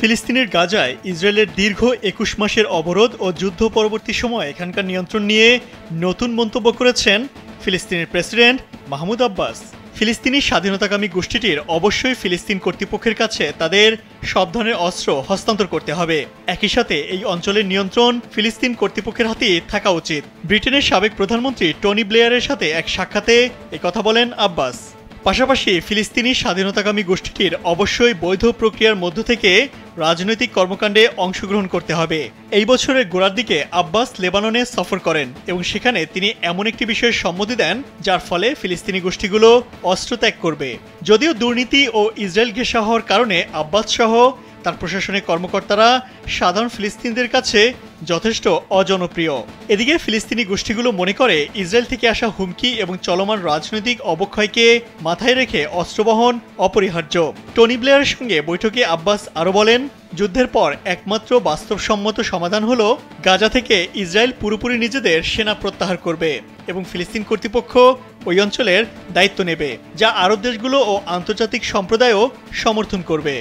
ফিলিস্তিনের গাজায় ইসরায়েলের দীর্ঘ ২১ মাসের অবরোধ ও যুদ্ধ পরবর্তী সময় এখানকার নিয়ন্ত্রণ নিয়ে নতুন মন্তব্য করেছেন ফিলিস্তিনের প্রেসিডেন্ট মাহমুদ আব্বাস। ফিলিস্তিনি স্বাধীনতাকামী গোষ্ঠীটির অবশ্যই ফিলিস্তিন কর্তৃপক্ষের কাছে তাদের সব ধরনের অস্ত্র হস্তান্তর করতে হবে। একই সাথে এই অঞ্চলের নিয়ন্ত্রণ ফিলিস্তিন কর্তৃপক্ষের হাতেই থাকা উচিত। ব্রিটেনের সাবেক প্রধানমন্ত্রী টনি ব্লেয়ারের সাথে এক সাক্ষাতে একথা বলেন আব্বাস। পাশাপাশি ফিলিস্তিনি স্বাধীনতাকামী গোষ্ঠীটির অবশ্যই বৈধ প্রক্রিয়ার মধ্য থেকে রাজনৈতিক কর্মকাণ্ডে অংশগ্রহণ করতে হবে। এই বছরের গোড়ার দিকে আব্বাস লেবাননে সফর করেন এবং সেখানে তিনি এমন একটি বিষয়ে সম্মতি দেন যার ফলে ফিলিস্তিনি গোষ্ঠীগুলো অস্ত্র ত্যাগ করবে। যদিও দুর্নীতি ও ইসরায়েল ঘেঁষা হওয়ার কারণে আব্বাস সহ তার প্রশাসনিক কর্মকর্তারা সাধারণ ফিলিস্তিনিদের কাছে যথেষ্ট অজনপ্রিয়। এদিকে ফিলিস্তিনি গোষ্ঠীগুলো মনে করে ইসরায়েল থেকে আসা হুমকি এবং চলমান রাজনৈতিক অবক্ষয়কে মাথায় রেখে অস্ত্র বহন অপরিহার্য। টনি ব্লেয়ারের সঙ্গে বৈঠকে আব্বাস আরও বলেন, যুদ্ধের পর একমাত্র বাস্তবসম্মত সমাধান হল গাজা থেকে ইসরায়েল পুরোপুরি নিজেদের সেনা প্রত্যাহার করবে এবং ফিলিস্তিন কর্তৃপক্ষ ওই অঞ্চলের দায়িত্ব নেবে, যা আরব দেশগুলো ও আন্তর্জাতিক সম্প্রদায়ও সমর্থন করবে।